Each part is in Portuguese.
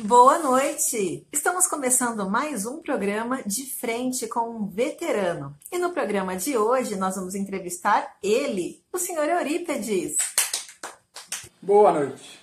Boa noite! Estamos começando mais um programa de frente com um veterano. E no programa de hoje nós vamos entrevistar ele, o Sr. Eurípedes. Boa noite.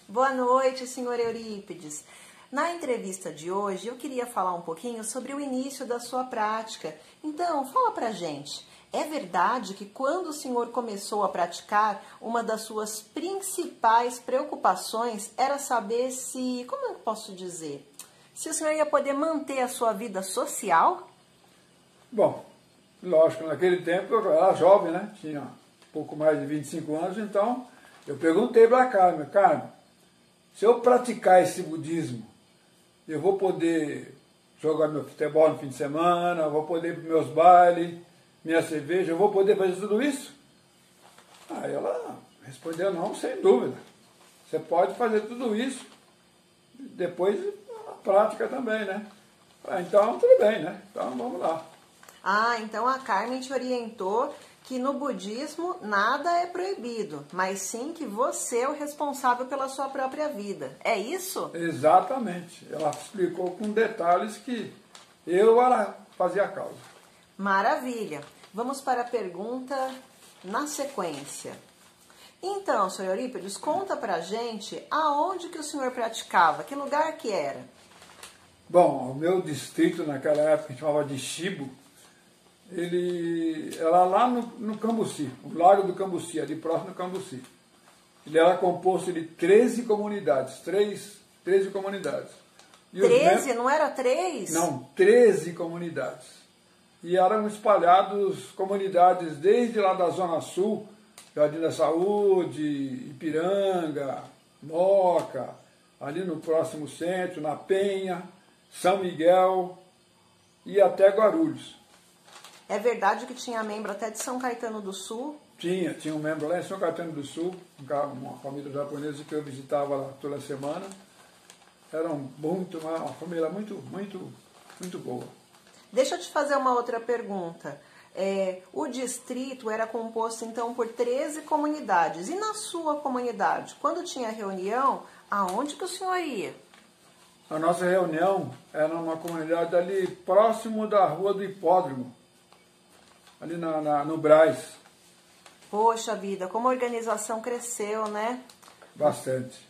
Boa noite, Sr. Eurípedes. Na entrevista de hoje eu queria falar um pouquinho sobre o início da sua prática. Então, fala pra gente. É verdade que quando o senhor começou a praticar, uma das suas principais preocupações era saber se, como eu posso dizer, se o senhor ia poder manter a sua vida social? Bom, lógico, naquele tempo eu era jovem, né? Tinha pouco mais de 25 anos, então eu perguntei para a Carmen, se eu praticar esse budismo, eu vou poder jogar meu futebol no fim de semana, eu vou poder ir para meus bailes, minha cerveja, eu vou poder fazer tudo isso? Aí ela respondeu, não, sem dúvida. Você pode fazer tudo isso, depois a prática também, né? Então, tudo bem, né? Então, vamos lá. Ah, então a Carmen te orientou que no budismo nada é proibido, mas sim que você é o responsável pela sua própria vida. É isso? Exatamente. Ela explicou com detalhes que eu fazia a causa. Maravilha. Vamos para a pergunta na sequência. Então, Sr. Eurípedes, conta pra gente aonde que o senhor praticava, que lugar que era? Bom, o meu distrito naquela época, que a gente chamava de Shibu, ele era lá no Cambuci, o Lago do Cambuci, ali próximo do Cambuci. Ele era composto de 13 comunidades, 13 comunidades. E 13? Não era 3? Não, 13 comunidades. E eram espalhados comunidades desde lá da Zona Sul, Jardim da Saúde, Ipiranga, Moca, ali no próximo centro, na Penha, São Miguel e até Guarulhos. É verdade que tinha membro até de São Caetano do Sul? Tinha um membro lá em São Caetano do Sul, uma família japonesa que eu visitava lá toda semana. Era uma família muito boa. Deixa eu te fazer uma outra pergunta. O distrito era composto, então, por 13 comunidades. E na sua comunidade, quando tinha reunião, aonde que o senhor ia? A nossa reunião era numa comunidade ali próximo da Rua do Hipódromo, ali no Brás. Poxa vida, como a organização cresceu, né? Bastante.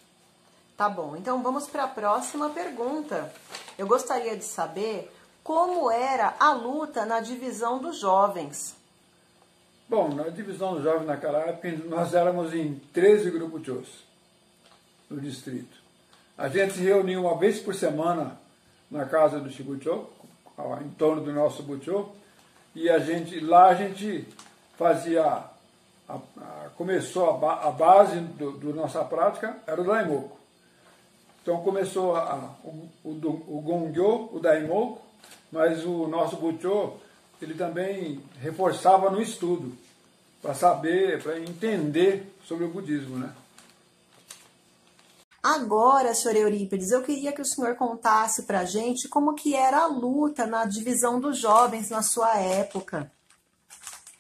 Tá bom, então vamos para a próxima pergunta. Eu gostaria de saber como era a luta na divisão dos jovens. Bom, na divisão dos jovens naquela época, nós éramos em 13 grupos no distrito. A gente se reunia uma vez por semana na casa do Shibucho, em torno do nosso Bucho, e lá a gente fazia, começou a base da nossa prática, era o Daimoku. Então começou o Gongyo, o Daimoku, mas o nosso Bucho, ele também reforçava no estudo, para saber, para entender sobre o budismo, né? Agora, Sr. Eurípedes, eu queria que o senhor contasse para a gente como que era a luta na divisão dos jovens na sua época.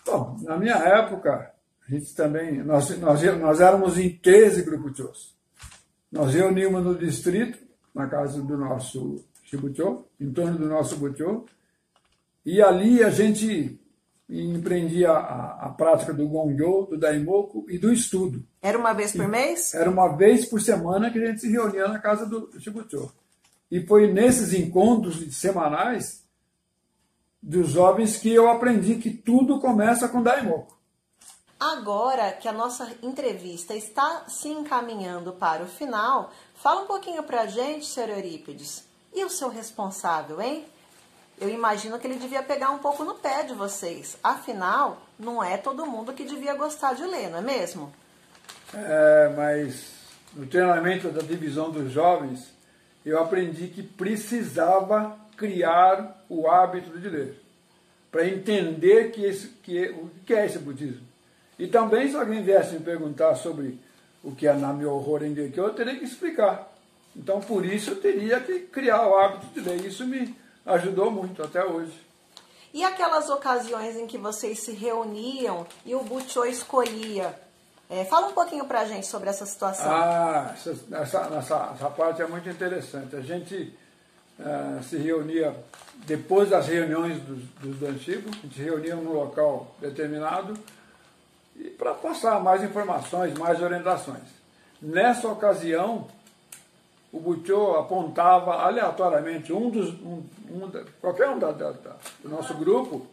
Bom, na minha época, a gente também, nós éramos em 13 grupos. Nós reuníamos no distrito, na casa do nosso Shibucho, em torno do nosso Bucho, e ali a gente empreendia a prática do Gongyo, do Daimoku e do estudo. Era uma vez por mês? Era uma vez por semana que a gente se reunia na casa do Shibucho. E foi nesses encontros semanais dos jovens que eu aprendi que tudo começa com Daimoku. Agora que a nossa entrevista está se encaminhando para o final, fala um pouquinho para a gente, Sr. Eurípedes. E o seu responsável, hein? Eu imagino que ele devia pegar um pouco no pé de vocês. Afinal, não é todo mundo que devia gostar de ler, não é mesmo? Mas no treinamento da divisão dos jovens, eu aprendi que precisava criar o hábito de ler, para entender o que é esse budismo. E também, se alguém viesse me perguntar sobre o que é Nam-myoho Renge-kyo, eu teria que explicar. Então, por isso, eu teria que criar o hábito de ler. Isso me ajudou muito até hoje. E aquelas ocasiões em que vocês se reuniam e o Bucho escolhia Fala um pouquinho pra gente sobre essa situação. Essa parte é muito interessante. A gente se reunia, depois das reuniões dos antigos, a gente se reunia num local determinado para passar mais informações, mais orientações. Nessa ocasião, o Butchô apontava aleatoriamente qualquer um do nosso grupo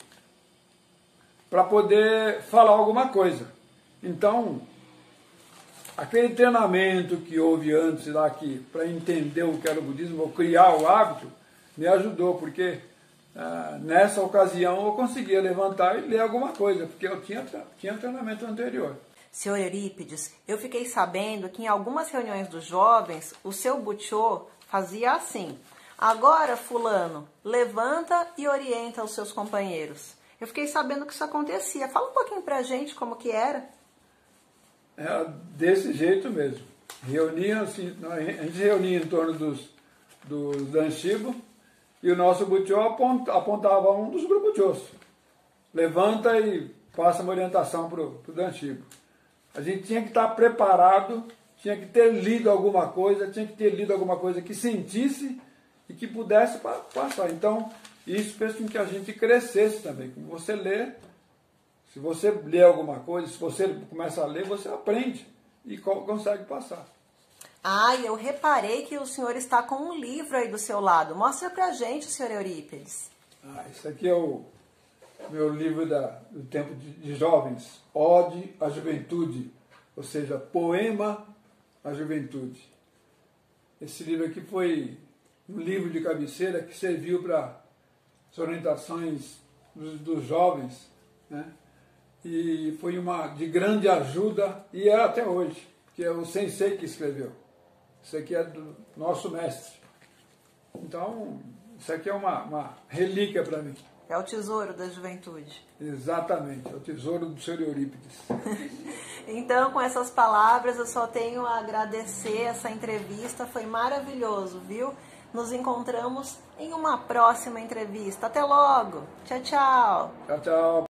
para poder falar alguma coisa. Então, aquele treinamento que houve antes lá para entender o que era o budismo, ou criar o hábito, me ajudou, porque nessa ocasião eu conseguia levantar e ler alguma coisa, porque eu tinha treinamento anterior. Senhor Eurípides, eu fiquei sabendo que em algumas reuniões dos jovens, o seu Butchô fazia assim: agora, fulano, levanta e orienta os seus companheiros. Eu fiquei sabendo que isso acontecia. Fala um pouquinho pra gente como que era. Era desse jeito mesmo. A gente reunia em torno dos Danshibo, e o nosso Butchô apontava um dos grupos Chôs. Levanta e passa uma orientação para o Danshibo. A gente tinha que estar preparado, tinha que ter lido alguma coisa, que sentisse e que pudesse passar. Então, isso fez com que a gente crescesse também. Como você lê, se você lê alguma coisa, se você começa a ler, você aprende e consegue passar. Eu reparei que o senhor está com um livro aí do seu lado. Mostra pra gente, senhor Eurípides. Isso aqui é o meu livro do tempo de jovens, Ode à Juventude, ou seja, Poema à Juventude. Esse livro aqui foi um livro de cabeceira que serviu para as orientações dos jovens, né? E foi de grande ajuda, e é até hoje, que é o sensei que escreveu. Isso aqui é do nosso mestre. Então, isso aqui é uma relíquia para mim. É o tesouro da juventude. Exatamente, é o tesouro do Senhor Eurípides. Então, com essas palavras, eu só tenho a agradecer essa entrevista, foi maravilhoso, viu? Nos encontramos em uma próxima entrevista. Até logo! Tchau, tchau! Tchau, tchau!